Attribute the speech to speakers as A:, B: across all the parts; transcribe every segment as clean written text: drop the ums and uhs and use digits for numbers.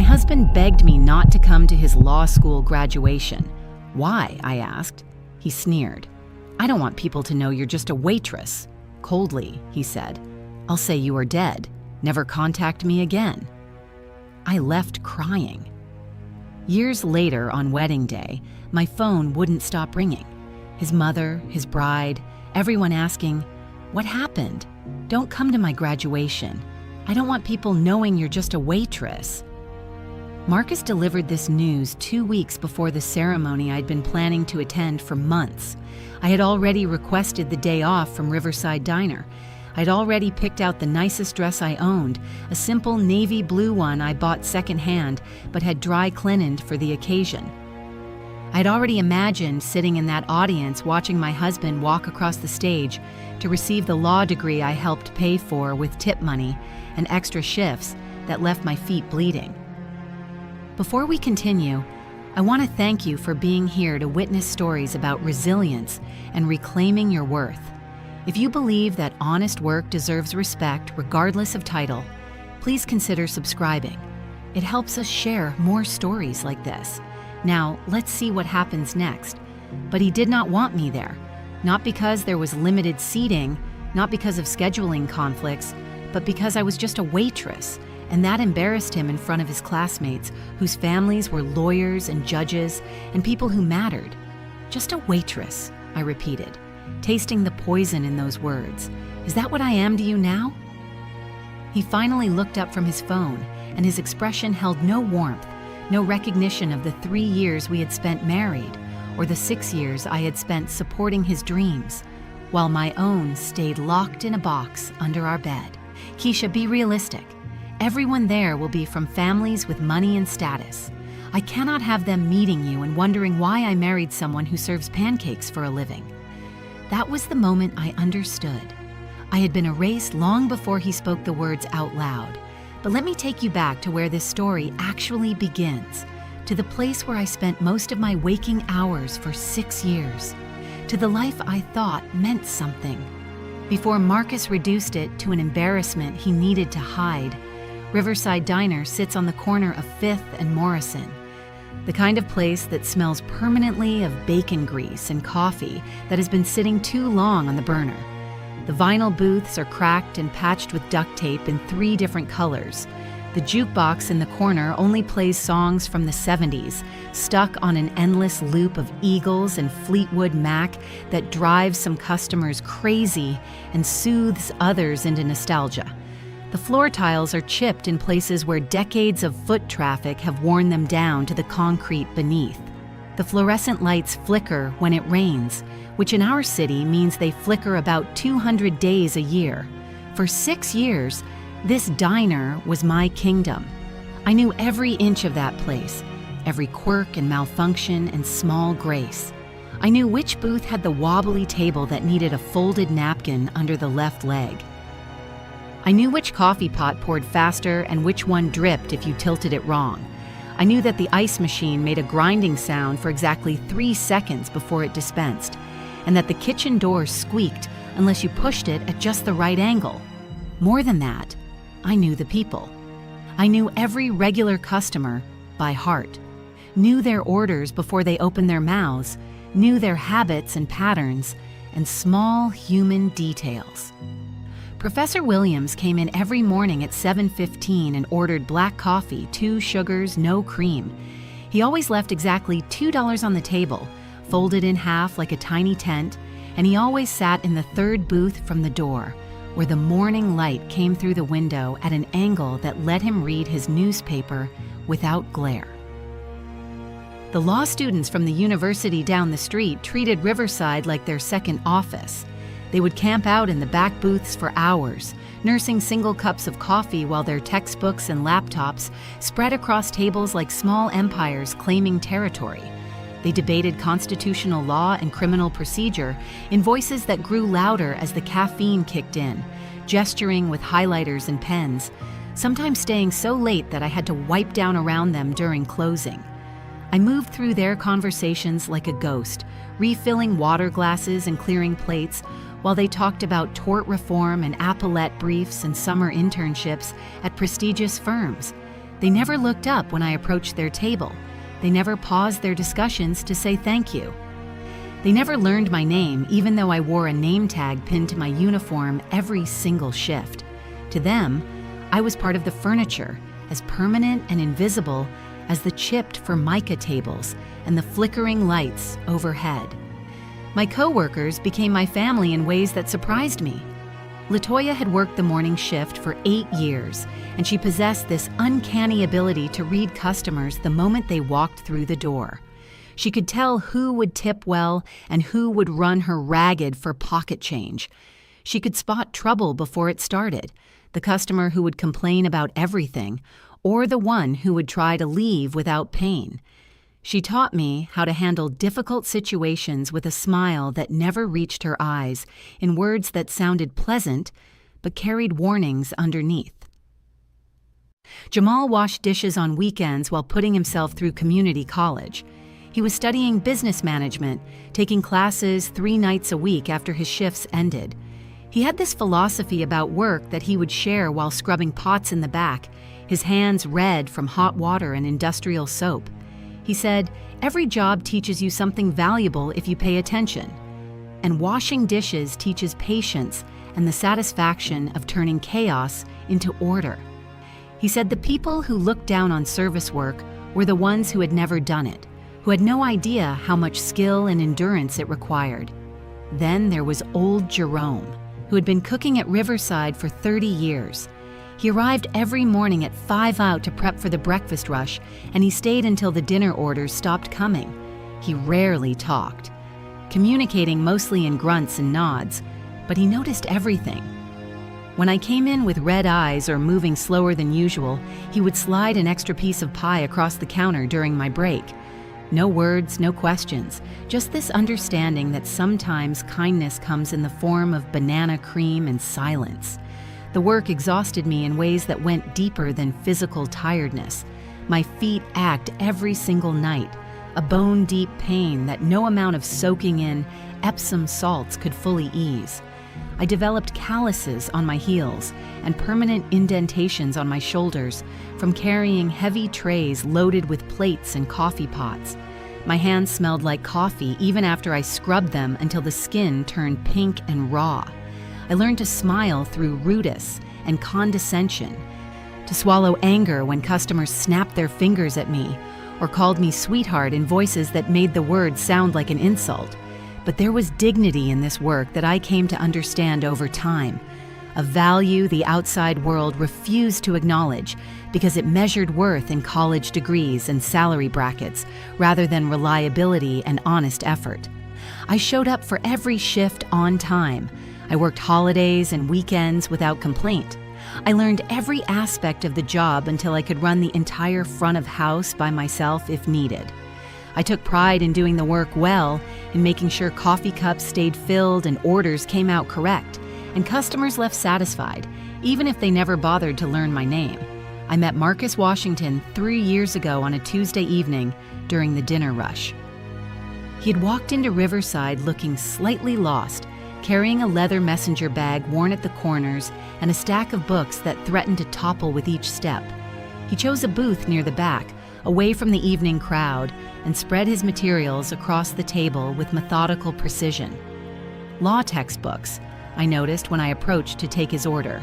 A: husband begged me not to come to his law school graduation. Why? I asked. He sneered. I don't want people to know you're just a waitress. Coldly, he said, I'll say you are dead. Never contact me again. I left crying. Years later, on wedding day, my phone wouldn't stop ringing. His mother, his bride, everyone asking, what happened? Don't come to my graduation. I don't want people knowing you're just a waitress. Marcus delivered this news 2 weeks before the ceremony I'd been planning to attend for months. I had already requested the day off from Riverside Diner. I'd already picked out the nicest dress I owned, a simple navy blue one I bought secondhand but had dry cleaned for the occasion. I'd already imagined sitting in that audience watching my husband walk across the stage to receive the law degree I helped pay for with tip money and extra shifts that left my feet bleeding. Before we continue, I want to thank you for being here to witness stories about resilience and reclaiming your worth. If you believe that honest work deserves respect regardless of title, please consider subscribing. It helps us share more stories like this. Now, let's see what happens next. But he did not want me there, not because there was limited seating, not because of scheduling conflicts, but because I was just a waitress, and that embarrassed him in front of his classmates, whose families were lawyers and judges and people who mattered. Just a waitress, I repeated, tasting the poison in those words. Is that what I am to you now? He finally looked up from his phone, and his expression held no warmth, no recognition of the 3 years we had spent married, or the 6 years I had spent supporting his dreams, while my own stayed locked in a box under our bed. Keisha, be realistic. Everyone there will be from families with money and status. I cannot have them meeting you and wondering why I married someone who serves pancakes for a living. That was the moment I understood. I had been erased long before he spoke the words out loud. But let me take you back to where this story actually begins, to the place where I spent most of my waking hours for 6 years, to the life I thought meant something. Before Marcus reduced it to an embarrassment he needed to hide, Riverside Diner sits on the corner of 5th and Morrison, the kind of place that smells permanently of bacon grease and coffee that has been sitting too long on the burner. The vinyl booths are cracked and patched with duct tape in 3 different colors. The jukebox in the corner only plays songs from the 70s, stuck on an endless loop of Eagles and Fleetwood Mac that drives some customers crazy and soothes others into nostalgia. The floor tiles are chipped in places where decades of foot traffic have worn them down to the concrete beneath. The fluorescent lights flicker when it rains, which in our city means they flicker about 200 days a year. For 6 years, this diner was my kingdom. I knew every inch of that place, every quirk and malfunction and small grace. I knew which booth had the wobbly table that needed a folded napkin under the left leg. I knew which coffee pot poured faster and which one dripped if you tilted it wrong. I knew that the ice machine made a grinding sound for exactly 3 seconds before it dispensed, and that the kitchen door squeaked unless you pushed it at just the right angle. More than that, I knew the people. I knew every regular customer by heart, knew their orders before they opened their mouths, knew their habits and patterns, and small human details. Professor Williams came in every morning at 7:15 and ordered black coffee, 2 sugars, no cream. He always left exactly $2 on the table, folded in half like a tiny tent, and he always sat in the 3rd booth from the door, where the morning light came through the window at an angle that let him read his newspaper without glare. The law students from the university down the street treated Riverside like their second office. They would camp out in the back booths for hours, nursing single cups of coffee while their textbooks and laptops spread across tables like small empires claiming territory. They debated constitutional law and criminal procedure in voices that grew louder as the caffeine kicked in, gesturing with highlighters and pens, sometimes staying so late that I had to wipe down around them during closing. I moved through their conversations like a ghost, refilling water glasses and clearing plates, while they talked about tort reform and appellate briefs and summer internships at prestigious firms. They never looked up when I approached their table. They never paused their discussions to say thank you. They never learned my name, even though I wore a name tag pinned to my uniform every single shift. To them, I was part of the furniture, as permanent and invisible as the chipped Formica tables and the flickering lights overhead. My coworkers became my family in ways that surprised me. LaToya had worked the morning shift for 8 years, and she possessed this uncanny ability to read customers the moment they walked through the door. She could tell who would tip well and who would run her ragged for pocket change. She could spot trouble before it started, the customer who would complain about everything, or the one who would try to leave without pain. She taught me how to handle difficult situations with a smile that never reached her eyes, in words that sounded pleasant but carried warnings underneath. Jamal washed dishes on weekends while putting himself through community college. He was studying business management, taking classes 3 nights a week after his shifts ended. He had this philosophy about work that he would share while scrubbing pots in the back, his hands red from hot water and industrial soap. He said, "Every job teaches you something valuable if you pay attention." And washing dishes teaches patience and the satisfaction of turning chaos into order. He said the people who looked down on service work were the ones who had never done it, who had no idea how much skill and endurance it required. Then there was old Jerome, who had been cooking at Riverside for 30 years. He arrived every morning at 5 out to prep for the breakfast rush, and he stayed until the dinner orders stopped coming. He rarely talked, communicating mostly in grunts and nods, but he noticed everything. When I came in with red eyes or moving slower than usual, he would slide an extra piece of pie across the counter during my break. No words, no questions, just this understanding that sometimes kindness comes in the form of banana cream and silence. The work exhausted me in ways that went deeper than physical tiredness. My feet ached every single night, a bone-deep pain that no amount of soaking in Epsom salts could fully ease. I developed calluses on my heels and permanent indentations on my shoulders from carrying heavy trays loaded with plates and coffee pots. My hands smelled like coffee even after I scrubbed them until the skin turned pink and raw. I learned to smile through rudeness and condescension, to swallow anger when customers snapped their fingers at me or called me sweetheart in voices that made the word sound like an insult. But there was dignity in this work that I came to understand over time, a value the outside world refused to acknowledge because it measured worth in college degrees and salary brackets rather than reliability and honest effort. I showed up for every shift on time. I worked holidays and weekends without complaint. I learned every aspect of the job until I could run the entire front of house by myself if needed. I took pride in doing the work well, in making sure coffee cups stayed filled and orders came out correct, and customers left satisfied, even if they never bothered to learn my name. I met Marcus Washington 3 years ago on a Tuesday evening during the dinner rush. He had walked into Riverside looking slightly lost, carrying a leather messenger bag worn at the corners and a stack of books that threatened to topple with each step. He chose a booth near the back, away from the evening crowd, and spread his materials across the table with methodical precision. Law textbooks, I noticed when I approached to take his order.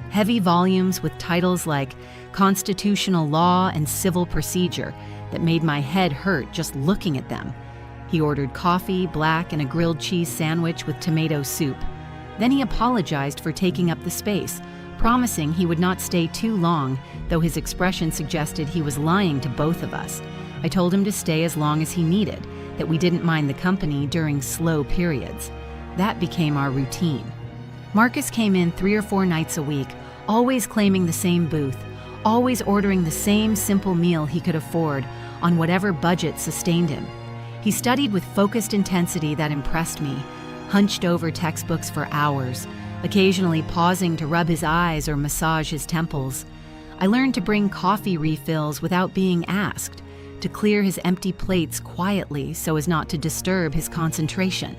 A: Heavy volumes with titles like Constitutional Law and Civil Procedure that made my head hurt just looking at them. He ordered coffee, black, and a grilled cheese sandwich with tomato soup. Then he apologized for taking up the space, promising he would not stay too long, though his expression suggested he was lying to both of us. I told him to stay as long as he needed, that we didn't mind the company during slow periods. That became our routine. Marcus came in 3 or 4 nights a week, always claiming the same booth, always ordering the same simple meal he could afford on whatever budget sustained him. He studied with focused intensity that impressed me, hunched over textbooks for hours, occasionally pausing to rub his eyes or massage his temples. I learned to bring coffee refills without being asked, to clear his empty plates quietly so as not to disturb his concentration.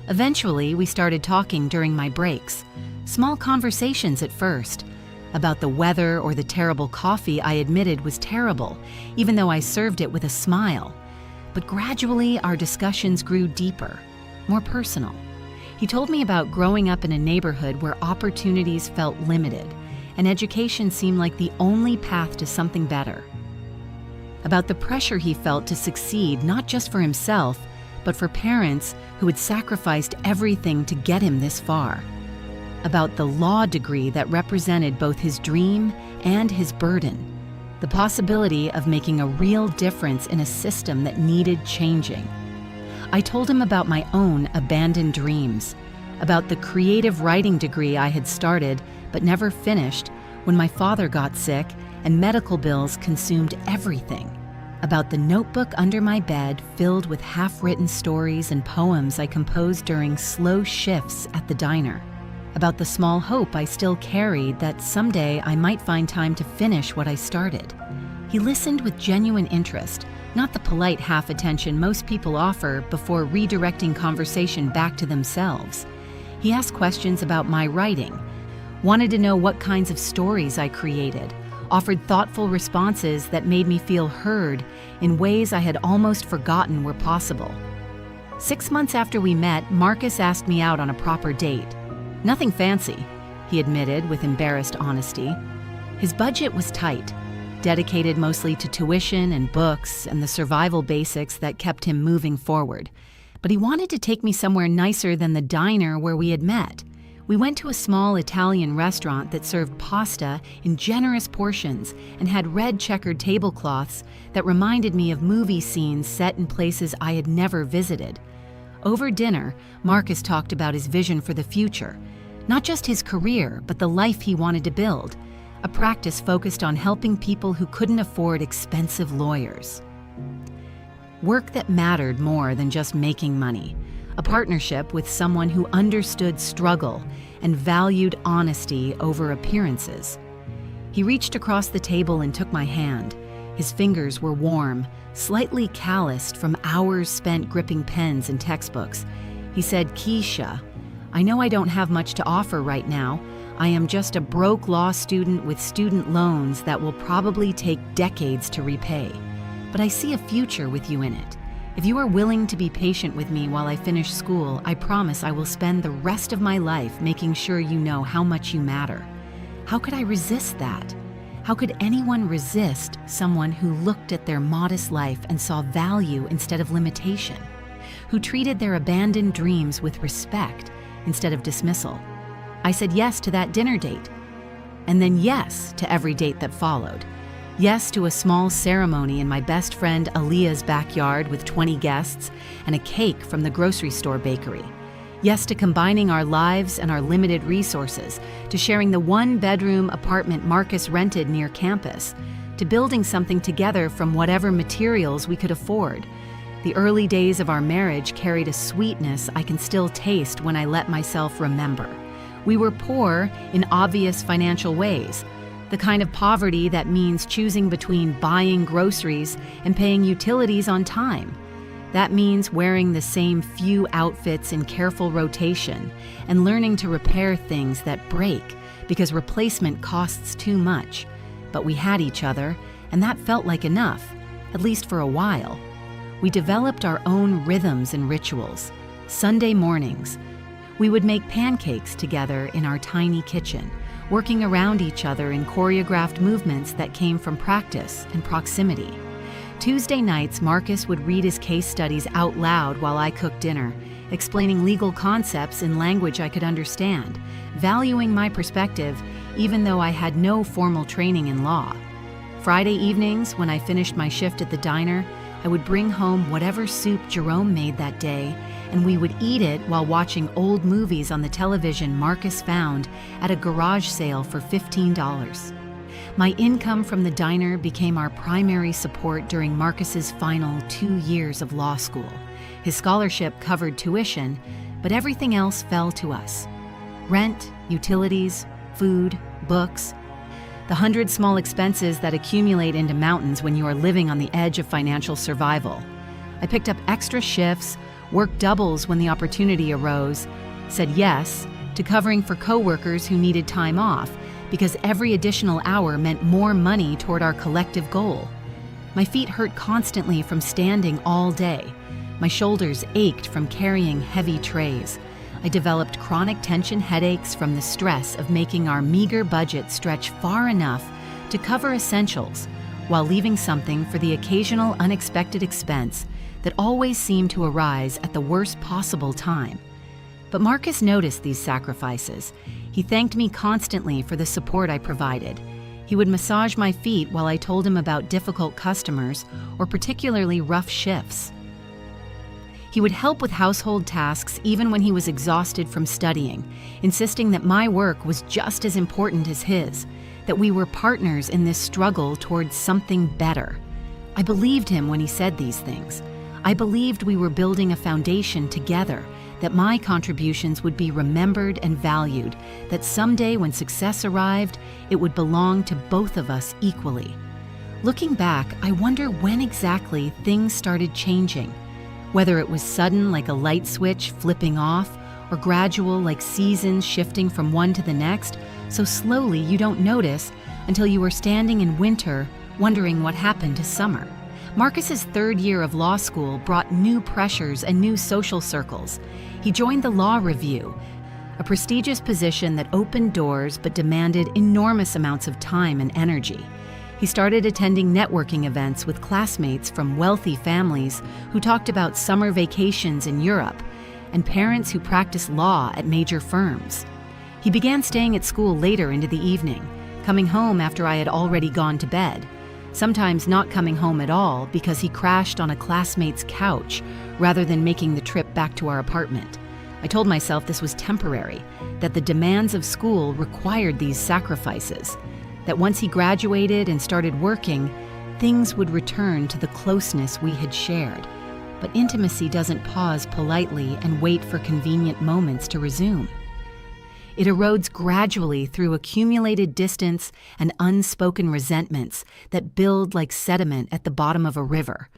A: Eventually, we started talking during my breaks. Small conversations at first. about the weather or the terrible coffee I admitted was terrible, even though I served it with a smile. But gradually, our discussions grew deeper, more personal. He told me about growing up in a neighborhood where opportunities felt limited, and education seemed like the only path to something better. About the pressure he felt to succeed, not just for himself, but for parents who had sacrificed everything to get him this far. About the law degree that represented both his dream and his burden, the possibility of making a real difference in a system that needed changing. I told him about my own abandoned dreams, about the creative writing degree I had started but never finished when my father got sick and medical bills consumed everything, about the notebook under my bed filled with half-written stories and poems I composed during slow shifts at the diner, about the small hope I still carried that someday I might find time to finish what I started. He listened with genuine interest, not the polite half-attention most people offer before redirecting conversation back to themselves. He asked questions about my writing, wanted to know what kinds of stories I created, offered thoughtful responses that made me feel heard in ways I had almost forgotten were possible. 6 months after we met, Marcus asked me out on a proper date. Nothing fancy, he admitted with embarrassed honesty. His budget was tight, dedicated mostly to tuition and books and the survival basics that kept him moving forward. But he wanted to take me somewhere nicer than the diner where we had met. We went to a small Italian restaurant that served pasta in generous portions and had red checkered tablecloths that reminded me of movie scenes set in places I had never visited. Over dinner, Marcus talked about his vision for the future, not just his career, but the life he wanted to build, a practice focused on helping people who couldn't afford expensive lawyers. Work that mattered more than just making money, a partnership with someone who understood struggle and valued honesty over appearances. He reached across the table and took my hand. His fingers were warm, slightly calloused from hours spent gripping pens and textbooks. He said, "Keisha, I know I don't have much to offer right now. I am just a broke law student with student loans that will probably take decades to repay. But I see a future with you in it. If you are willing to be patient with me while I finish school, I promise I will spend the rest of my life making sure you know how much you matter." How could I resist that? How could anyone resist someone who looked at their modest life and saw value instead of limitation? Who treated their abandoned dreams with respect instead of dismissal? I said yes to that dinner date, and then yes to every date that followed. Yes to a small ceremony in my best friend Aaliyah's backyard with 20 guests and a cake from the grocery store bakery. Yes to combining our lives and our limited resources, to sharing the one-bedroom apartment Marcus rented near campus, to building something together from whatever materials we could afford. The early days of our marriage carried a sweetness I can still taste when I let myself remember. We were poor in obvious financial ways, the kind of poverty that means choosing between buying groceries and paying utilities on time. That means wearing the same few outfits in careful rotation and learning to repair things that break because replacement costs too much. But we had each other, and that felt like enough, at least for a while. We developed our own rhythms and rituals. Sunday mornings, we would make pancakes together in our tiny kitchen, working around each other in choreographed movements that came from practice and proximity. Tuesday nights, Marcus would read his case studies out loud while I cooked dinner, explaining legal concepts in language I could understand, valuing my perspective even though I had no formal training in law. Friday evenings, when I finished my shift at the diner, I would bring home whatever soup Jerome made that day, and we would eat it while watching old movies on the television Marcus found at a garage sale for $15. My income from the diner became our primary support during Marcus's final 2 years of law school. His scholarship covered tuition, but everything else fell to us. Rent, utilities, food, books. The 100 small expenses that accumulate into mountains when you are living on the edge of financial survival. I picked up extra shifts, worked doubles when the opportunity arose, said yes to covering for coworkers who needed time off, because every additional hour meant more money toward our collective goal. My feet hurt constantly from standing all day. My shoulders ached from carrying heavy trays. I developed chronic tension headaches from the stress of making our meager budget stretch far enough to cover essentials, while leaving something for the occasional unexpected expense that always seemed to arise at the worst possible time. But Marcus noticed these sacrifices. He thanked me constantly for the support I provided. He would massage my feet while I told him about difficult customers or particularly rough shifts. He would help with household tasks even when he was exhausted from studying, insisting that my work was just as important as his, that we were partners in this struggle towards something better. I believed him when he said these things. I believed we were building a foundation together, that my contributions would be remembered and valued, that someday when success arrived, it would belong to both of us equally. Looking back, I wonder when exactly things started changing. Whether it was sudden like a light switch flipping off, or gradual like seasons shifting from one to the next, so slowly you don't notice until you are standing in winter wondering what happened to summer. Marcus's third year of law school brought new pressures and new social circles. He joined the Law Review, a prestigious position that opened doors but demanded enormous amounts of time and energy. He started attending networking events with classmates from wealthy families who talked about summer vacations in Europe and parents who practiced law at major firms. He began staying at school later into the evening, coming home after I had already gone to bed, sometimes not coming home at all because he crashed on a classmate's couch rather than making the trip back to our apartment. I told myself this was temporary, that the demands of school required these sacrifices, that once he graduated and started working, things would return to the closeness we had shared. But intimacy doesn't pause politely and wait for convenient moments to resume. It erodes gradually through accumulated distance and unspoken resentments that build like sediment at the bottom of a river.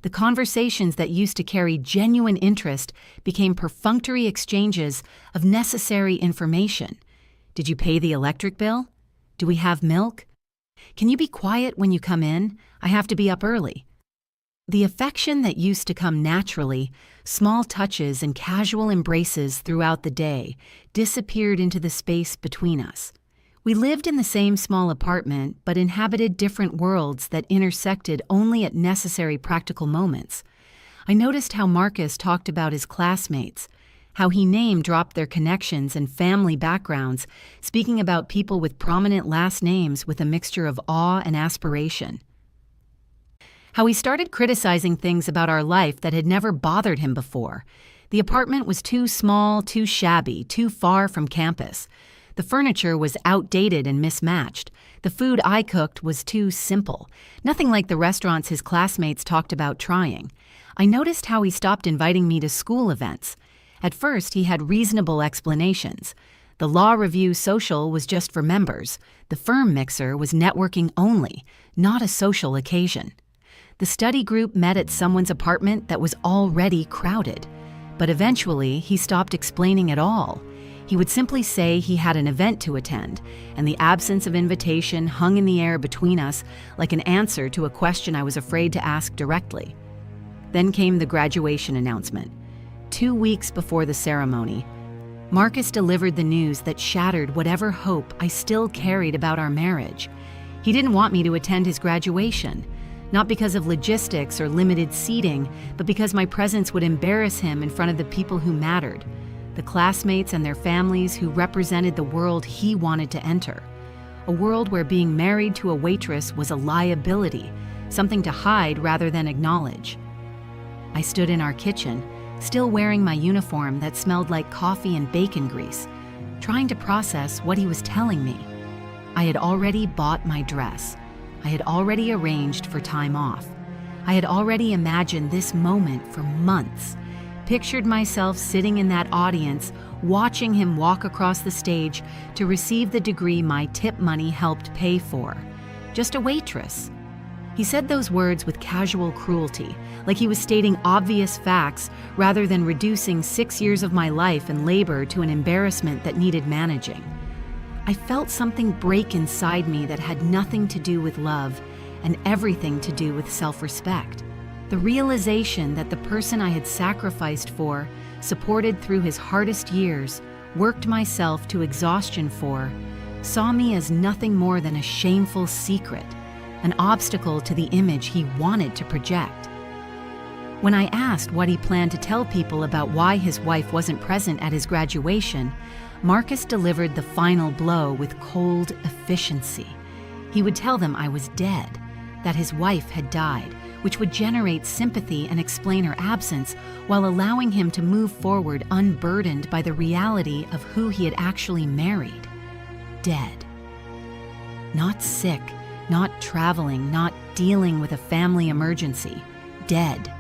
A: The conversations that used to carry genuine interest became perfunctory exchanges of necessary information. Did you pay the electric bill? Do we have milk? Can you be quiet when you come in? I have to be up early. The affection that used to come naturally, small touches and casual embraces throughout the day, disappeared into the space between us. We lived in the same small apartment, but inhabited different worlds that intersected only at necessary practical moments. I noticed how Marcus talked about his classmates, how he name-dropped their connections and family backgrounds, speaking about people with prominent last names with a mixture of awe and aspiration. How he started criticizing things about our life that had never bothered him before. The apartment was too small, too shabby, too far from campus. The furniture was outdated and mismatched. The food I cooked was too simple, nothing like the restaurants his classmates talked about trying. I noticed how he stopped inviting me to school events. At first, he had reasonable explanations. The Law Review social was just for members. The firm mixer was networking only, not a social occasion. The study group met at someone's apartment that was already crowded. But eventually, he stopped explaining at all. He would simply say he had an event to attend, and the absence of invitation hung in the air between us like an answer to a question I was afraid to ask directly. Then came the graduation announcement. 2 weeks before the ceremony, Marcus delivered the news that shattered whatever hope I still carried about our marriage. He didn't want me to attend his graduation, not because of logistics or limited seating, but because my presence would embarrass him in front of the people who mattered, the classmates and their families who represented the world he wanted to enter, a world where being married to a waitress was a liability, something to hide rather than acknowledge. I stood in our kitchen, still wearing my uniform that smelled like coffee and bacon grease, trying to process what he was telling me. I had already bought my dress. I had already arranged for time off. I had already imagined this moment for months, pictured myself sitting in that audience, watching him walk across the stage to receive the degree my tip money helped pay for. Just a waitress. He said those words with casual cruelty, like he was stating obvious facts rather than reducing 6 years of my life and labor to an embarrassment that needed managing. I felt something break inside me that had nothing to do with love and everything to do with self-respect. The realization that the person I had sacrificed for, supported through his hardest years, worked myself to exhaustion for, saw me as nothing more than a shameful secret, an obstacle to the image he wanted to project. When I asked what he planned to tell people about why his wife wasn't present at his graduation, Marcus delivered the final blow with cold efficiency. He would tell them I was dead, that his wife had died, which would generate sympathy and explain her absence while allowing him to move forward unburdened by the reality of who he had actually married. Dead. Not sick, not traveling, not dealing with a family emergency. Dead.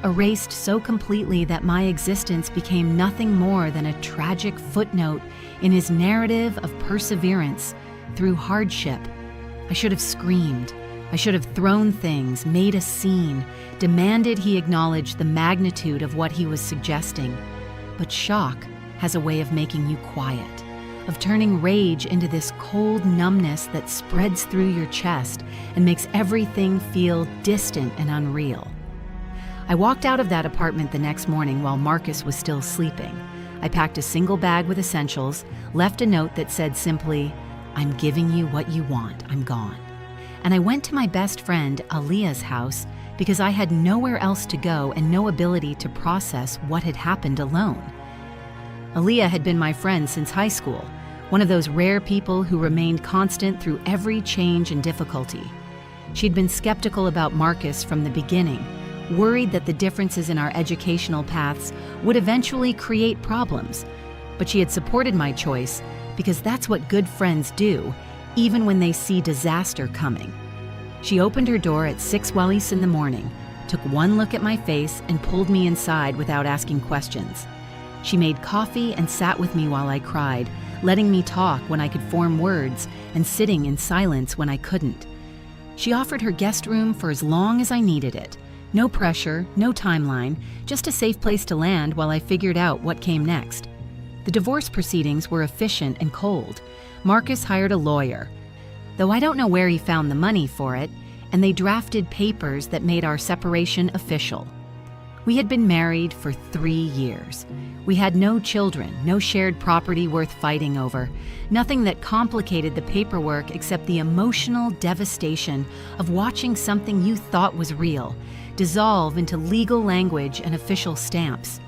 A: Erased so completely that my existence became nothing more than a tragic footnote in his narrative of perseverance through hardship. I should have screamed. I should have thrown things, made a scene, demanded he acknowledge the magnitude of what he was suggesting. But shock has a way of making you quiet, of turning rage into this cold numbness that spreads through your chest and makes everything feel distant and unreal. I walked out of that apartment the next morning while Marcus was still sleeping. I packed a single bag with essentials, left a note that said simply, "I'm giving you what you want, I'm gone." And I went to my best friend Aaliyah's house because I had nowhere else to go and no ability to process what had happened alone. Aaliyah had been my friend since high school, one of those rare people who remained constant through every change and difficulty. She'd been skeptical about Marcus from the beginning, worried that the differences in our educational paths would eventually create problems. But she had supported my choice because that's what good friends do, even when they see disaster coming. She opened her door at 6 Wellies in the morning, took one look at my face, and pulled me inside without asking questions. She made coffee and sat with me while I cried, letting me talk when I could form words and sitting in silence when I couldn't. She offered her guest room for as long as I needed it. No pressure, no timeline, just a safe place to land while I figured out what came next. The divorce proceedings were efficient and cold. Marcus hired a lawyer, though I don't know where he found the money for it, and they drafted papers that made our separation official. We had been married for 3 years. We had no children, no shared property worth fighting over, nothing that complicated the paperwork except the emotional devastation of watching something you thought was real dissolve into legal language and official stamps.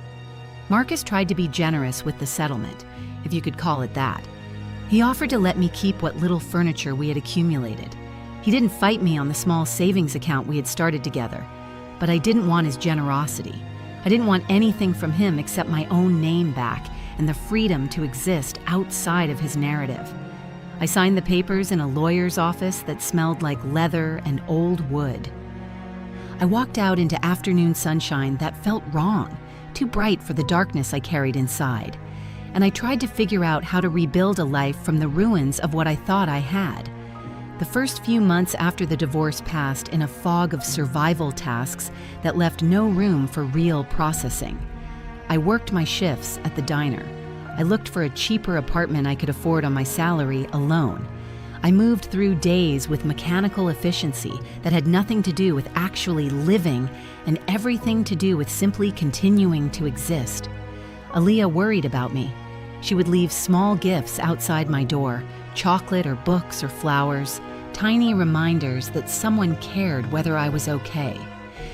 A: Marcus tried to be generous with the settlement, if you could call it that. He offered to let me keep what little furniture we had accumulated. He didn't fight me on the small savings account we had started together, but I didn't want his generosity. I didn't want anything from him except my own name back and the freedom to exist outside of his narrative. I signed the papers in a lawyer's office that smelled like leather and old wood. I walked out into afternoon sunshine that felt wrong, too bright for the darkness I carried inside, and I tried to figure out how to rebuild a life from the ruins of what I thought I had. The first few months after the divorce passed in a fog of survival tasks that left no room for real processing. I worked my shifts at the diner. I looked for a cheaper apartment I could afford on my salary alone. I moved through days with mechanical efficiency that had nothing to do with actually living and everything to do with simply continuing to exist. Aaliyah worried about me. She would leave small gifts outside my door, chocolate or books or flowers, tiny reminders that someone cared whether I was okay.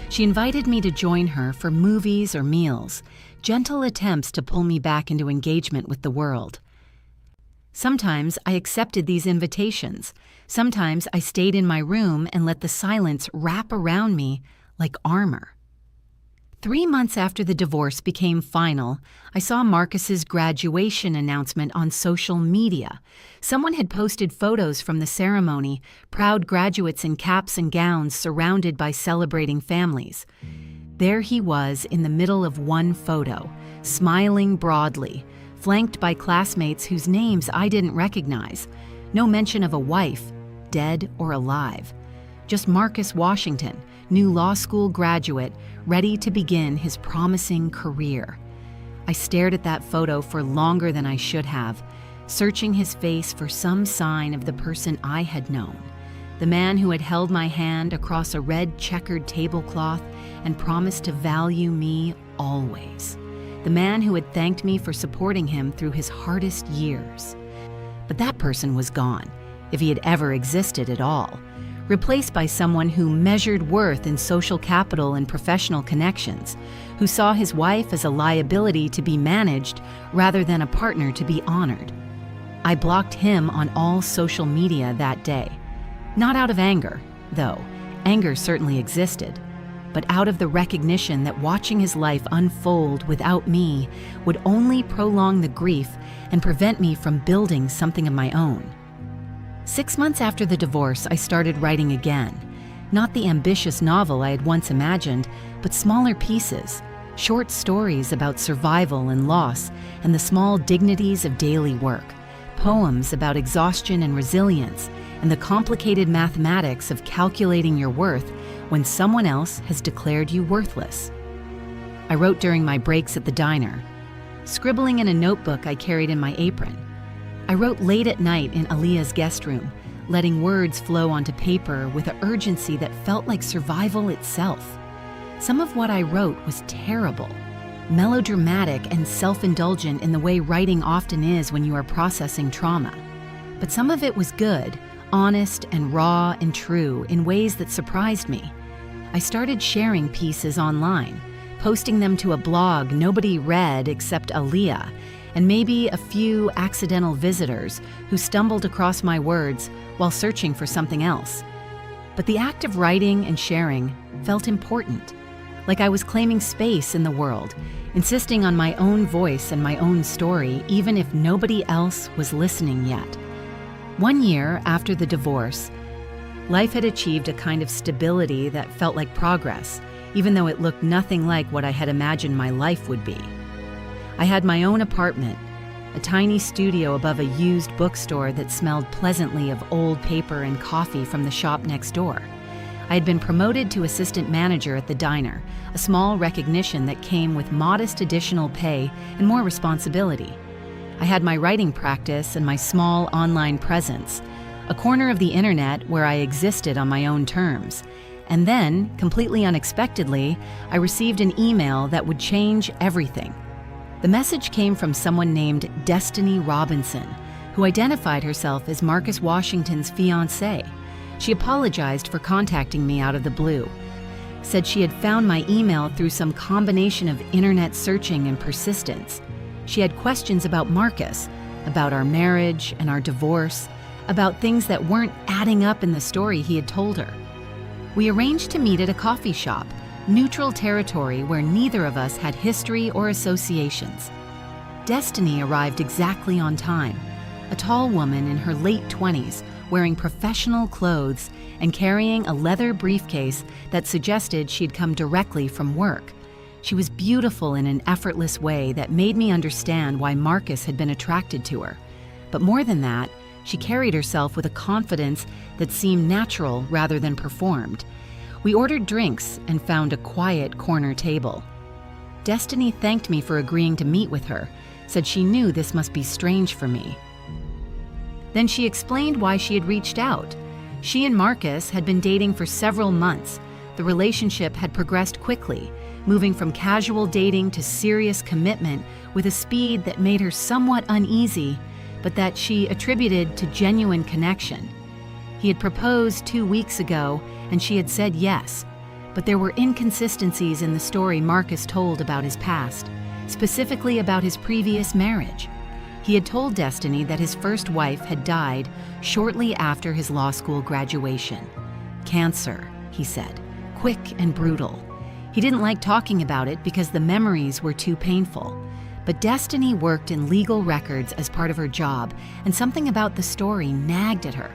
A: She invited me to join her for movies or meals, gentle attempts to pull me back into engagement with the world. Sometimes I accepted these invitations. Sometimes I stayed in my room and let the silence wrap around me like armor. 3 months after the divorce became final, I saw Marcus's graduation announcement on social media. Someone had posted photos from the ceremony, proud graduates in caps and gowns surrounded by celebrating families. There he was in the middle of one photo, smiling broadly, flanked by classmates whose names I didn't recognize. No mention of a wife, dead or alive. Just Marcus Washington, new law school graduate, ready to begin his promising career. I stared at that photo for longer than I should have, searching his face for some sign of the person I had known, the man who had held my hand across a red checkered tablecloth and promised to value me always, the man who had thanked me for supporting him through his hardest years. But that person was gone, if he had ever existed at all, replaced by someone who measured worth in social capital and professional connections, who saw his wife as a liability to be managed rather than a partner to be honored. I blocked him on all social media that day. Not out of anger, though. Anger certainly existed, but out of the recognition that watching his life unfold without me would only prolong the grief and prevent me from building something of my own. 6 months after the divorce, I started writing again. Not the ambitious novel I had once imagined, but smaller pieces, short stories about survival and loss and the small dignities of daily work, poems about exhaustion and resilience, and the complicated mathematics of calculating your worth when someone else has declared you worthless. I wrote during my breaks at the diner, scribbling in a notebook I carried in my apron. I wrote late at night in Aaliyah's guest room, letting words flow onto paper with an urgency that felt like survival itself. Some of what I wrote was terrible, melodramatic and self-indulgent in the way writing often is when you are processing trauma. But some of it was good, honest and raw and true in ways that surprised me. I started sharing pieces online, posting them to a blog nobody read except Aaliyah, and maybe a few accidental visitors who stumbled across my words while searching for something else. But the act of writing and sharing felt important, like I was claiming space in the world, insisting on my own voice and my own story, even if nobody else was listening yet. 1 year after the divorce, life had achieved a kind of stability that felt like progress, even though it looked nothing like what I had imagined my life would be. I had my own apartment, a tiny studio above a used bookstore that smelled pleasantly of old paper and coffee from the shop next door. I had been promoted to assistant manager at the diner, a small recognition that came with modest additional pay and more responsibility. I had my writing practice and my small online presence, a corner of the internet where I existed on my own terms. And then, completely unexpectedly, I received an email that would change everything. The message came from someone named Destiny Robinson, who identified herself as Marcus Washington's fiancée. She apologized for contacting me out of the blue, said she had found my email through some combination of internet searching and persistence. She had questions about Marcus, about our marriage and our divorce, about things that weren't adding up in the story he had told her. We arranged to meet at a coffee shop, neutral territory where neither of us had history or associations. Destiny arrived exactly on time, a tall woman in her late 20s, wearing professional clothes and carrying a leather briefcase that suggested she'd come directly from work. She was beautiful in an effortless way that made me understand why Marcus had been attracted to her. But more than that, she carried herself with a confidence that seemed natural rather than performed. We ordered drinks and found a quiet corner table. Destiny thanked me for agreeing to meet with her, said she knew this must be strange for me. Then she explained why she had reached out. She and Marcus had been dating for several months. The relationship had progressed quickly, moving from casual dating to serious commitment with a speed that made her somewhat uneasy, but that she attributed to genuine connection. He had proposed 2 weeks ago, and she had said yes, but there were inconsistencies in the story Marcus told about his past, specifically about his previous marriage. He had told Destiny that his first wife had died shortly after his law school graduation. Cancer, he said, quick and brutal. He didn't like talking about it because the memories were too painful. But Destiny worked in legal records as part of her job, and something about the story nagged at her.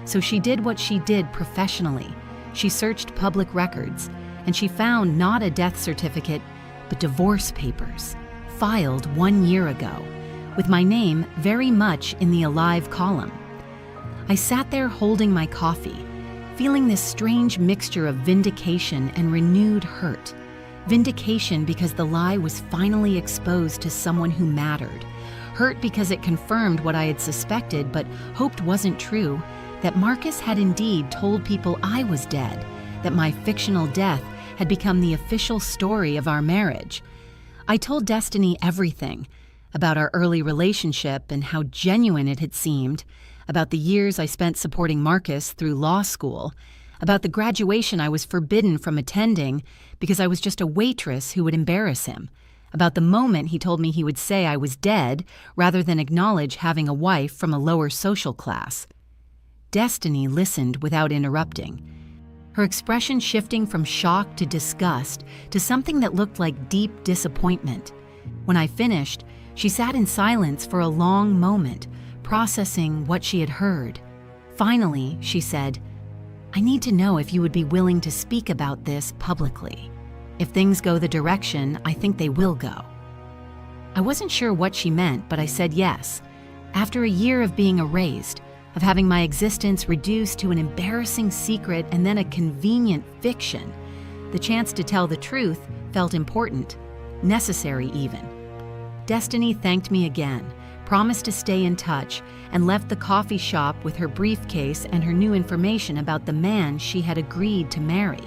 A: So she did what she did professionally. She searched public records, and she found not a death certificate, but divorce papers, filed 1 year ago, with my name very much in the alive column. I sat there holding my coffee, feeling this strange mixture of vindication and renewed hurt. Vindication because the lie was finally exposed to someone who mattered. hurt because it confirmed what I had suspected but hoped wasn't true, that Marcus had indeed told people I was dead, that my fictional death had become the official story of our marriage. I told Destiny everything, about our early relationship and how genuine it had seemed, about the years I spent supporting Marcus through law school, about the graduation I was forbidden from attending because I was just a waitress who would embarrass him, about the moment he told me he would say I was dead rather than acknowledge having a wife from a lower social class. Destiny listened without interrupting, her expression shifting from shock to disgust to something that looked like deep disappointment. When I finished, she sat in silence for a long moment, processing what she had heard. Finally, she said, "I need to know if you would be willing to speak about this publicly. If things go the direction I think they will go." I wasn't sure what she meant, but I said yes. After a year of being erased, of having my existence reduced to an embarrassing secret and then a convenient fiction, the chance to tell the truth felt important, necessary even. Destiny thanked me again, promised to stay in touch, and left the coffee shop with her briefcase and her new information about the man she had agreed to marry.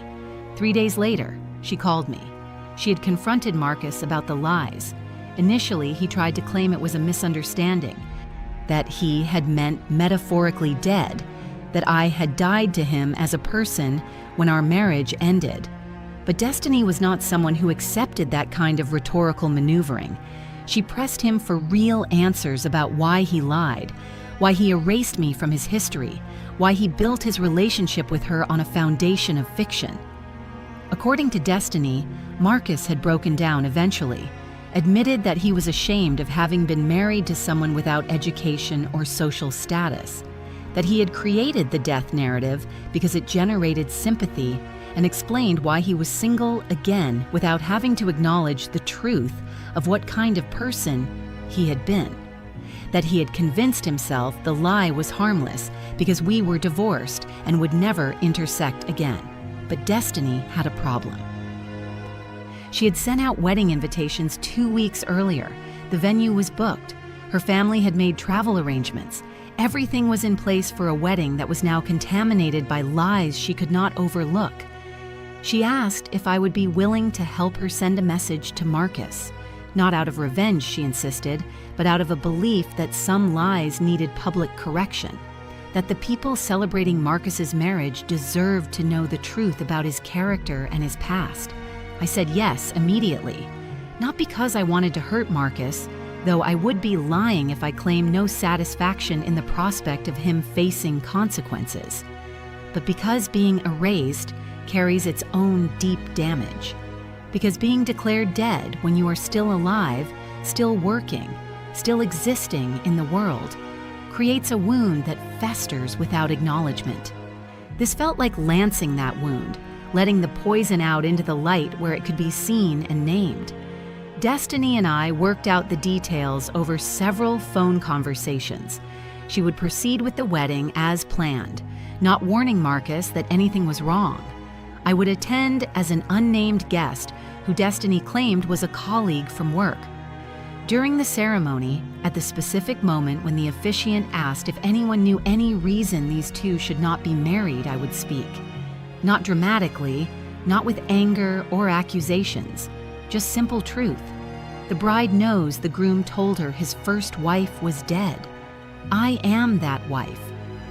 A: 3 days later, she called me. She had confronted Marcus about the lies. Initially, he tried to claim it was a misunderstanding, that he had meant metaphorically dead, that I had died to him as a person when our marriage ended. But Destiny was not someone who accepted that kind of rhetorical maneuvering. She pressed him for real answers about why he lied, why he erased me from his history, why he built his relationship with her on a foundation of fiction. According to Destiny, Marcus had broken down eventually, admitted that he was ashamed of having been married to someone without education or social status, that he had created the death narrative because it generated sympathy, and explained why he was single again without having to acknowledge the truth of what kind of person he had been, that he had convinced himself the lie was harmless because we were divorced and would never intersect again. But Destiny had a problem. She had sent out wedding invitations 2 weeks earlier. The venue was booked. Her family had made travel arrangements. Everything was in place for a wedding that was now contaminated by lies she could not overlook. She asked if I would be willing to help her send a message to Marcus. Not out of revenge, she insisted, but out of a belief that some lies needed public correction, that the people celebrating Marcus's marriage deserved to know the truth about his character and his past. I said yes immediately, not because I wanted to hurt Marcus, though I would be lying if I claimed no satisfaction in the prospect of him facing consequences, but because being erased carries its own deep damage. Because being declared dead when you are still alive, still working, still existing in the world, creates a wound that festers without acknowledgement. This felt like lancing that wound, letting the poison out into the light where it could be seen and named. Destiny and I worked out the details over several phone conversations. She would proceed with the wedding as planned, not warning Marcus that anything was wrong. I would attend as an unnamed guest who Destiny claimed was a colleague from work. During the ceremony, at the specific moment when the officiant asked if anyone knew any reason these two should not be married, I would speak. Not dramatically, not with anger or accusations, just simple truth. The bride knows the groom told her his first wife was dead. I am that wife,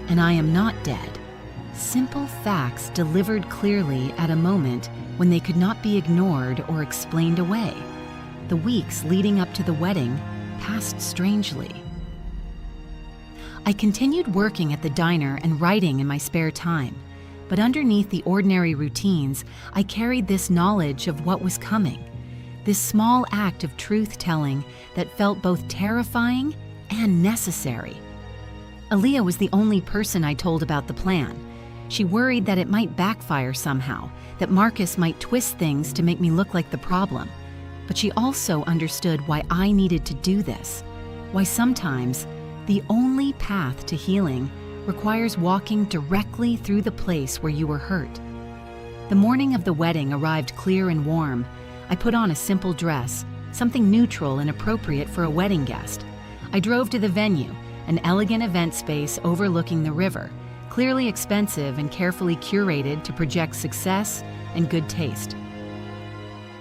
A: and I am not dead. Simple facts delivered clearly at a moment when they could not be ignored or explained away. The weeks leading up to the wedding passed strangely. I continued working at the diner and writing in my spare time. But underneath the ordinary routines, I carried this knowledge of what was coming, this small act of truth-telling that felt both terrifying and necessary. Aaliyah was the only person I told about the plan. She worried that it might backfire somehow, that Marcus might twist things to make me look like the problem. But she also understood why I needed to do this, why sometimes the only path to healing requires walking directly through the place where you were hurt. The morning of the wedding arrived clear and warm. I put on a simple dress, something neutral and appropriate for a wedding guest. I drove to the venue, an elegant event space overlooking the river, clearly expensive and carefully curated to project success and good taste.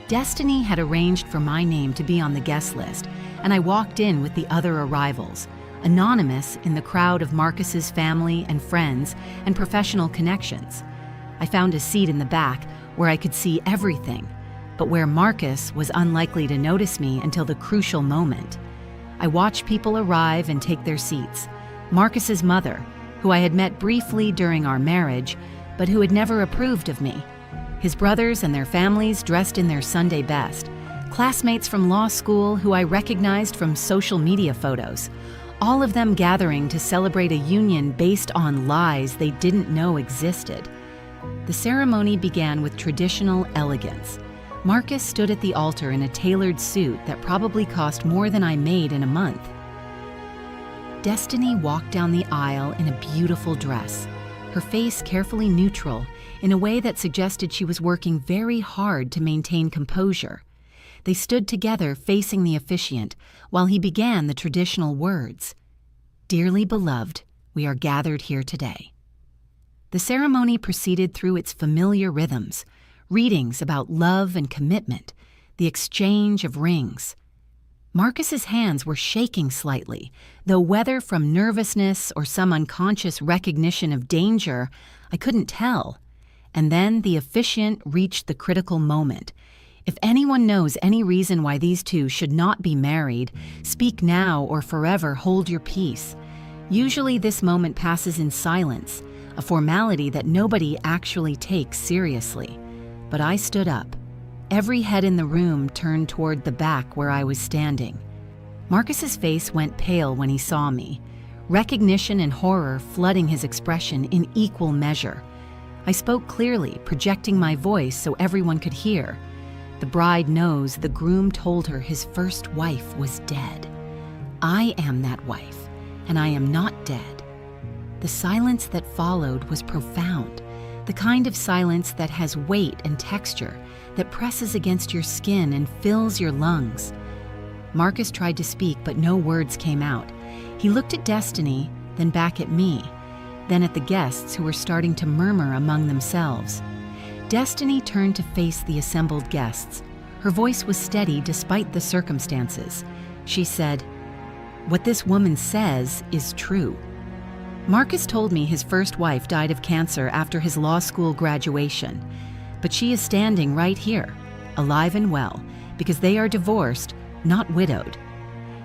A: Destiny had arranged for my name to be on the guest list, and I walked in with the other arrivals, anonymous in the crowd of Marcus's family and friends and professional connections. I found a seat in the back where I could see everything, but where Marcus was unlikely to notice me until the crucial moment. I watched people arrive and take their seats. Marcus's mother, who I had met briefly during our marriage, but who had never approved of me. His brothers and their families dressed in their Sunday best. Classmates from law school who I recognized from social media photos. All of them gathering to celebrate a union based on lies they didn't know existed. The ceremony began with traditional elegance. Marcus stood at the altar in a tailored suit that probably cost more than I made in a month. Destiny walked down the aisle in a beautiful dress, her face carefully neutral in a way that suggested she was working very hard to maintain composure. They stood together facing the officiant while he began the traditional words. "Dearly beloved, we are gathered here today." The ceremony proceeded through its familiar rhythms, readings about love and commitment, the exchange of rings. Marcus's hands were shaking slightly, though whether from nervousness or some unconscious recognition of danger, I couldn't tell. And then the officiant reached the critical moment. If anyone knows any reason why these two should not be married, speak now or forever hold your peace. Usually this moment passes in silence, a formality that nobody actually takes seriously. But I stood up. Every head in the room turned toward the back where I was standing. Marcus's face went pale when he saw me, recognition and horror flooding his expression in equal measure. I spoke clearly, projecting my voice so everyone could hear. The bride knows the groom told her his first wife was dead. I am that wife, and I am not dead. The silence that followed was profound, the kind of silence that has weight and texture, that presses against your skin and fills your lungs. Marcus tried to speak, but no words came out. He looked at Destiny, then back at me, then at the guests who were starting to murmur among themselves. Destiny turned to face the assembled guests. Her voice was steady despite the circumstances. She said, "What this woman says is true." Marcus told me his first wife died of cancer after his law school graduation, but she is standing right here, alive and well, because they are divorced, not widowed.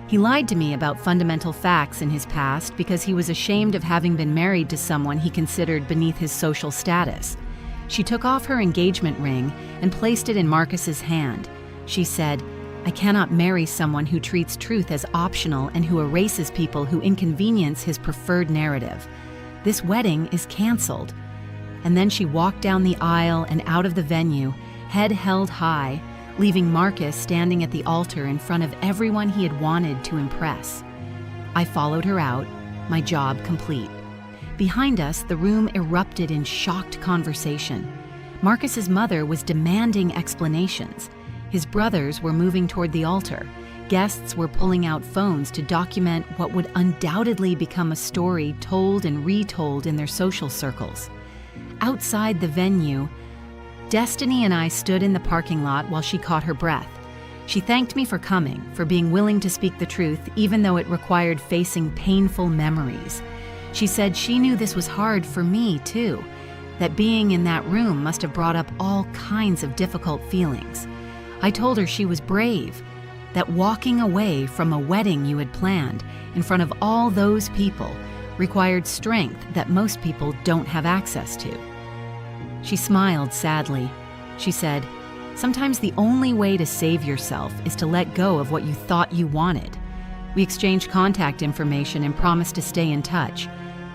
A: He lied to me about fundamental facts in his past because he was ashamed of having been married to someone he considered beneath his social status. She took off her engagement ring and placed it in Marcus's hand. She said, "I cannot marry someone who treats truth as optional and who erases people who inconvenience his preferred narrative. This wedding is canceled." And then she walked down the aisle and out of the venue, head held high, leaving Marcus standing at the altar in front of everyone he had wanted to impress. I followed her out, my job complete. Behind us, the room erupted in shocked conversation. Marcus's mother was demanding explanations. His brothers were moving toward the altar. Guests were pulling out phones to document what would undoubtedly become a story told and retold in their social circles. Outside the venue, Destiny and I stood in the parking lot while she caught her breath. She thanked me for coming, for being willing to speak the truth, even though it required facing painful memories. She said she knew this was hard for me, too, that being in that room must have brought up all kinds of difficult feelings. I told her she was brave, that walking away from a wedding you had planned in front of all those people required strength that most people don't have access to. She smiled sadly. She said, "Sometimes the only way to save yourself is to let go of what you thought you wanted." We exchanged contact information and promised to stay in touch.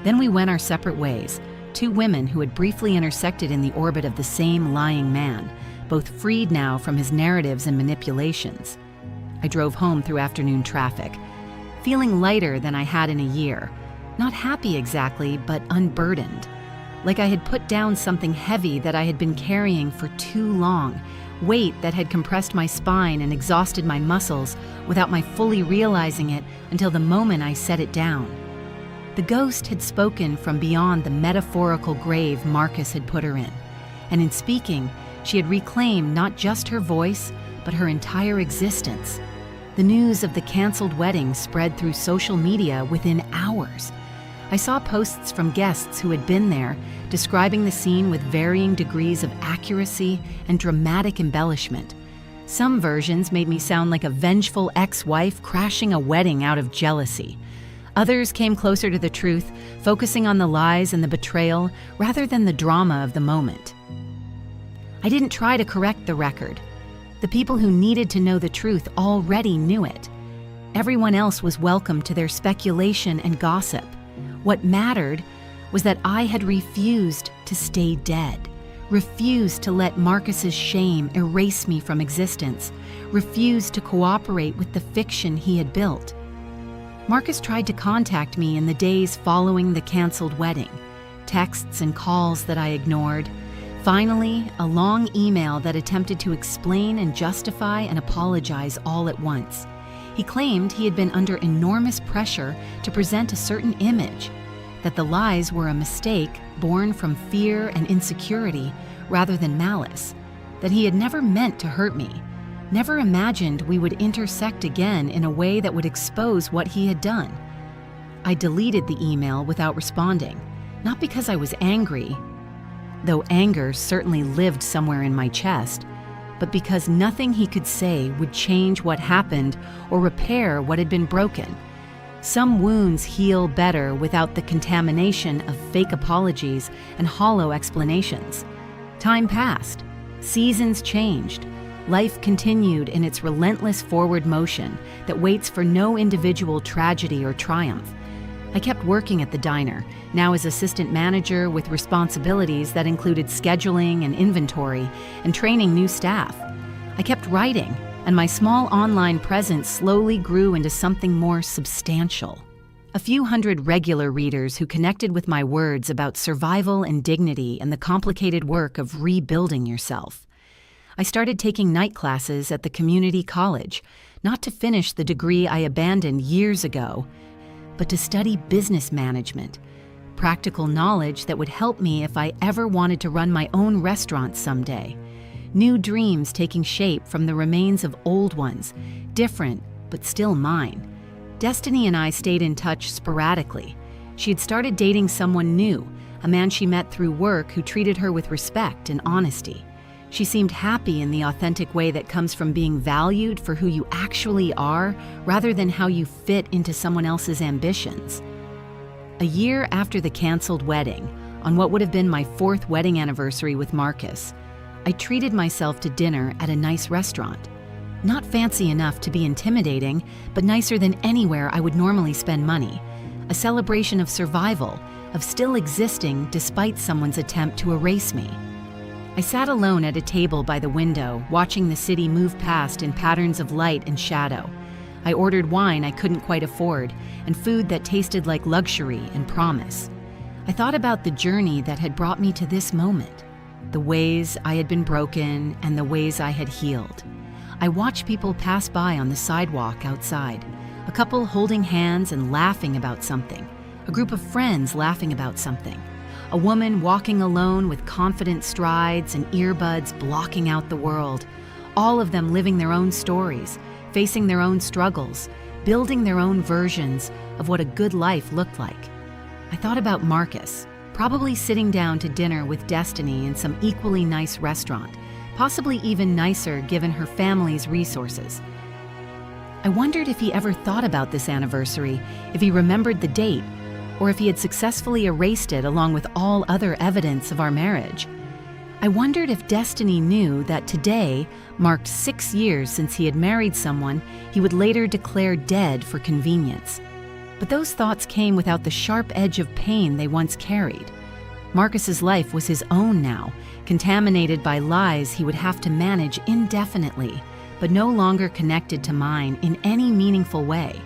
A: Then we went our separate ways, two women who had briefly intersected in the orbit of the same lying man, both freed now from his narratives and manipulations. I drove home through afternoon traffic, feeling lighter than I had in a year. Not happy exactly, but unburdened. like I had put down something heavy that I had been carrying for too long, weight that had compressed my spine and exhausted my muscles without my fully realizing it until the moment I set it down. The ghost had spoken from beyond the metaphorical grave Marcus had put her in, and in speaking, she had reclaimed not just her voice, but her entire existence. The news of the canceled wedding spread through social media within hours. I saw posts from guests who had been there, describing the scene with varying degrees of accuracy and dramatic embellishment. Some versions made me sound like a vengeful ex-wife crashing a wedding out of jealousy. Others came closer to the truth, focusing on the lies and the betrayal rather than the drama of the moment. I didn't try to correct the record. The people who needed to know the truth already knew it. Everyone else was welcome to their speculation and gossip. What mattered was that I had refused to stay dead, refused to let Marcus's shame erase me from existence, refused to cooperate with the fiction he had built. Marcus tried to contact me in the days following the canceled wedding, texts and calls that I ignored. Finally, a long email that attempted to explain and justify and apologize all at once. He claimed he had been under enormous pressure to present a certain image, that the lies were a mistake born from fear and insecurity rather than malice, that he had never meant to hurt me, never imagined we would intersect again in a way that would expose what he had done. I deleted the email without responding, not because I was angry, though anger certainly lived somewhere in my chest, but because nothing he could say would change what happened or repair what had been broken. Some wounds heal better without the contamination of fake apologies and hollow explanations. Time passed. Seasons changed. Life continued in its relentless forward motion that waits for no individual tragedy or triumph. I kept working at the diner, now as assistant manager with responsibilities that included scheduling and inventory and training new staff. I kept writing, and my small online presence slowly grew into something more substantial. A few hundred regular readers who connected with my words about survival and dignity and the complicated work of rebuilding yourself. I started taking night classes at the community college, not to finish the degree I abandoned years ago, but to study business management, practical knowledge that would help me if I ever wanted to run my own restaurant someday. New dreams taking shape from the remains of old ones, different but still mine. Destiny and I stayed in touch sporadically. She had started dating someone new, a man she met through work who treated her with respect and honesty. She seemed happy in the authentic way that comes from being valued for who you actually are rather than how you fit into someone else's ambitions. A year after the canceled wedding, on what would have been my 4th wedding anniversary with Marcus, I treated myself to dinner at a nice restaurant. Not fancy enough to be intimidating, but nicer than anywhere I would normally spend money. A celebration of survival, of still existing despite someone's attempt to erase me. I sat alone at a table by the window, watching the city move past in patterns of light and shadow. I ordered wine I couldn't quite afford, and food that tasted like luxury and promise. I thought about the journey that had brought me to this moment, the ways I had been broken and the ways I had healed. I watched people pass by on the sidewalk outside, a couple holding hands and laughing about something, a group of friends laughing about something. A woman walking alone with confident strides and earbuds blocking out the world, all of them living their own stories, facing their own struggles, building their own versions of what a good life looked like. I thought about Marcus, probably sitting down to dinner with Destiny in some equally nice restaurant, possibly even nicer given her family's resources. I wondered if he ever thought about this anniversary, if he remembered the date, or if he had successfully erased it along with all other evidence of our marriage. I wondered if Destiny knew that today marked 6 years since he had married someone he would later declare dead for convenience. But those thoughts came without the sharp edge of pain they once carried. Marcus's life was his own now, contaminated by lies he would have to manage indefinitely, but no longer connected to mine in any meaningful way.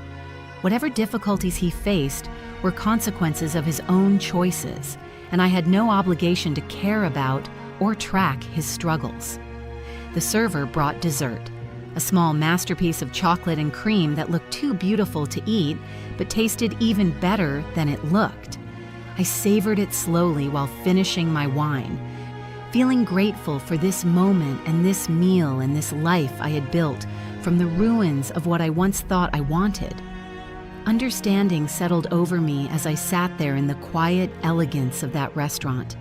A: Whatever difficulties he faced were consequences of his own choices, and I had no obligation to care about or track his struggles. The server brought dessert, a small masterpiece of chocolate and cream that looked too beautiful to eat, but tasted even better than it looked. I savored it slowly while finishing my wine, feeling grateful for this moment and this meal and this life I had built from the ruins of what I once thought I wanted. Understanding settled over me as I sat there in the quiet elegance of that restaurant.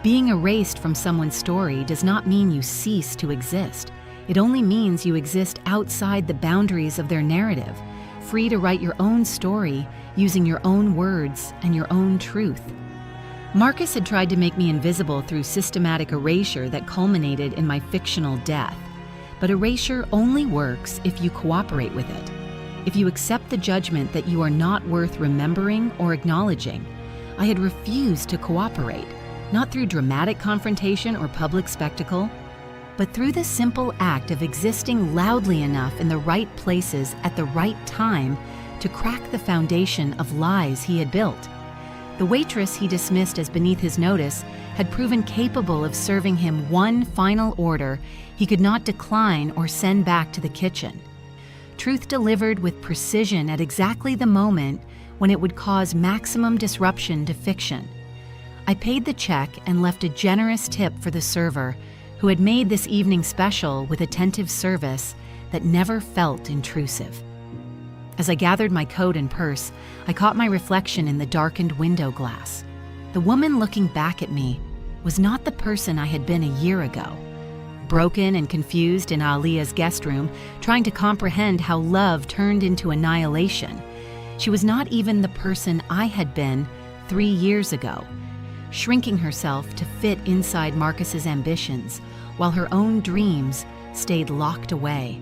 A: Being erased from someone's story does not mean you cease to exist. It only means you exist outside the boundaries of their narrative, free to write your own story using your own words and your own truth. Marcus had tried to make me invisible through systematic erasure that culminated in my fictional death. But erasure only works if you cooperate with it. If you accept the judgment that you are not worth remembering or acknowledging. I had refused to cooperate, not through dramatic confrontation or public spectacle, but through the simple act of existing loudly enough in the right places at the right time to crack the foundation of lies he had built. The waitress he dismissed as beneath his notice had proven capable of serving him one final order he could not decline or send back to the kitchen. Truth delivered with precision at exactly the moment when it would cause maximum disruption to fiction. I paid the check and left a generous tip for the server, who had made this evening special with attentive service that never felt intrusive. As I gathered my coat and purse, I caught my reflection in the darkened window glass. The woman looking back at me was not the person I had been a year ago. Broken and confused in Alia's guest room, trying to comprehend how love turned into annihilation. She was not even the person I had been 3 years ago, shrinking herself to fit inside Marcus's ambitions, while her own dreams stayed locked away.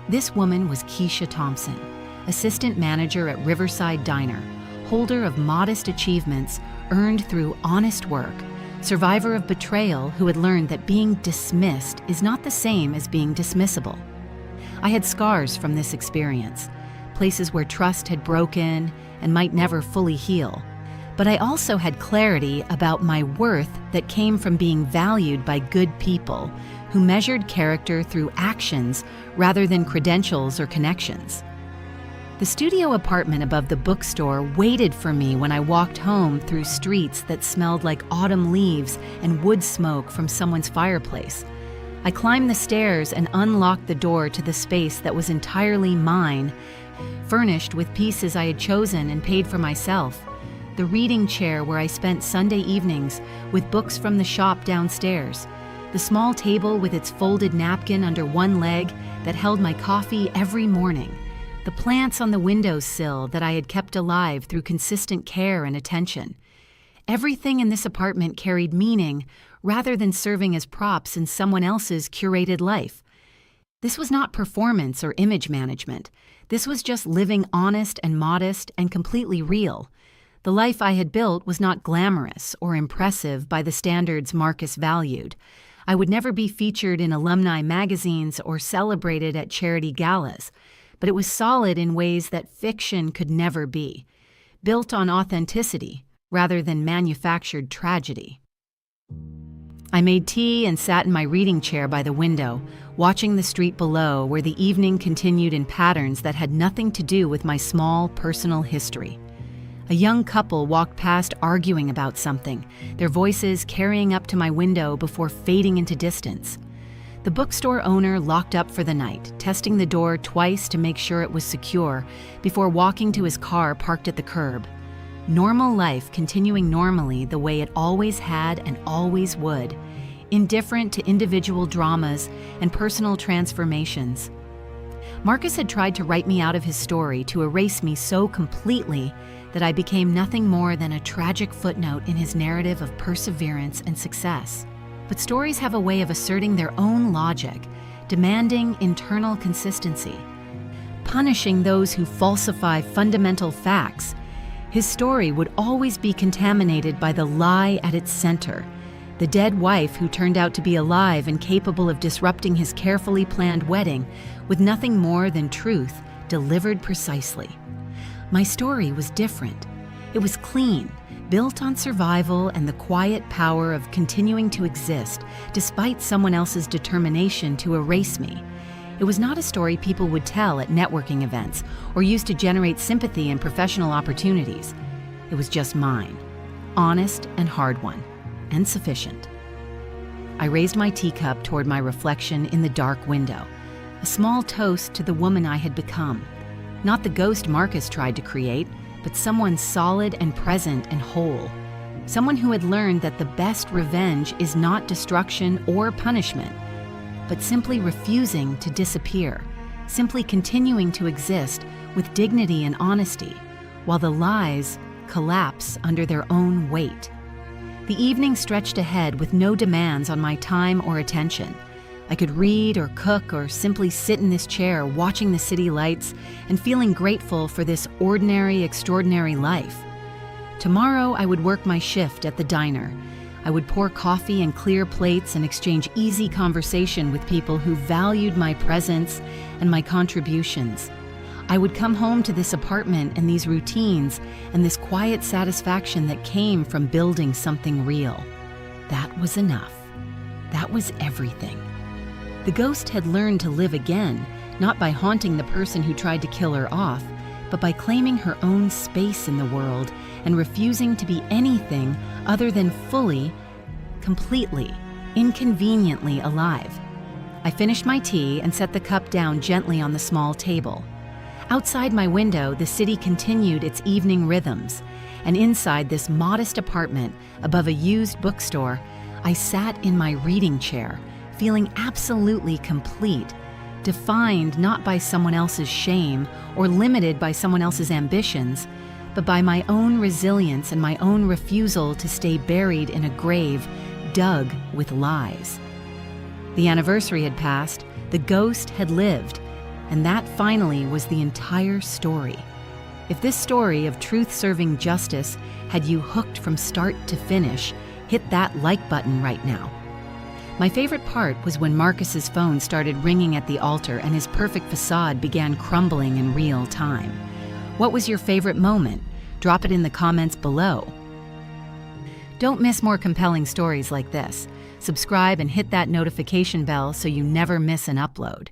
A: This woman was Keisha Thompson, assistant manager at Riverside Diner, holder of modest achievements earned through honest work, survivor of betrayal who had learned that being dismissed is not the same as being dismissible. I had scars from this experience, places where trust had broken and might never fully heal. But I also had clarity about my worth that came from being valued by good people who measured character through actions rather than credentials or connections. The studio apartment above the bookstore waited for me when I walked home through streets that smelled like autumn leaves and wood smoke from someone's fireplace. I climbed the stairs and unlocked the door to the space that was entirely mine, furnished with pieces I had chosen and paid for myself. The reading chair where I spent Sunday evenings with books from the shop downstairs. The small table with its folded napkin under one leg that held my coffee every morning. The plants on the windowsill that I had kept alive through consistent care and attention. Everything in this apartment carried meaning rather than serving as props in someone else's curated life. This was not performance or image management. This was just living honest and modest and completely real. The life I had built was not glamorous or impressive by the standards Marcus valued. I would never be featured in alumni magazines or celebrated at charity galas, but it was solid in ways that fiction could never be, built on authenticity rather than manufactured tragedy. I made tea and sat in my reading chair by the window, watching the street below where the evening continued in patterns that had nothing to do with my small personal history. A young couple walked past arguing about something, their voices carrying up to my window before fading into distance. The bookstore owner locked up for the night, testing the door twice to make sure it was secure before walking to his car parked at the curb. Normal life continuing normally the way it always had and always would, indifferent to individual dramas and personal transformations. Marcus had tried to write me out of his story to erase me so completely that I became nothing more than a tragic footnote in his narrative of perseverance and success. But stories have a way of asserting their own logic, demanding internal consistency, punishing those who falsify fundamental facts. His story would always be contaminated by the lie at its center, the dead wife who turned out to be alive and capable of disrupting his carefully planned wedding with nothing more than truth delivered precisely. My story was different. It was clean, built on survival and the quiet power of continuing to exist despite someone else's determination to erase me. It was not a story people would tell at networking events or use to generate sympathy and professional opportunities. It was just mine, honest and hard one, and sufficient. I raised my teacup toward my reflection in the dark window, a small toast to the woman I had become. Not the ghost Marcus tried to create, but someone solid and present and whole. Someone who had learned that the best revenge is not destruction or punishment, but simply refusing to disappear, simply continuing to exist with dignity and honesty, while the lies collapse under their own weight. The evening stretched ahead with no demands on my time or attention. I could read or cook or simply sit in this chair watching the city lights and feeling grateful for this ordinary, extraordinary life. Tomorrow I would work my shift at the diner. I would pour coffee and clear plates and exchange easy conversation with people who valued my presence and my contributions. I would come home to this apartment and these routines and this quiet satisfaction that came from building something real. That was enough. That was everything. The ghost had learned to live again, not by haunting the person who tried to kill her off, but by claiming her own space in the world and refusing to be anything other than fully, completely, inconveniently alive. I finished my tea and set the cup down gently on the small table. Outside my window, the city continued its evening rhythms, and inside this modest apartment above a used bookstore, I sat in my reading chair, feeling absolutely complete, defined not by someone else's shame or limited by someone else's ambitions, but by my own resilience and my own refusal to stay buried in a grave dug with lies. The anniversary had passed, the ghost had lived, and that finally was the entire story. If this story of truth-serving justice had you hooked from start to finish, hit that like button right now. My favorite part was when Marcus's phone started ringing at the altar and his perfect facade began crumbling in real time. What was your favorite moment? Drop it in the comments below. Don't miss more compelling stories like this. Subscribe and hit that notification bell so you never miss an upload.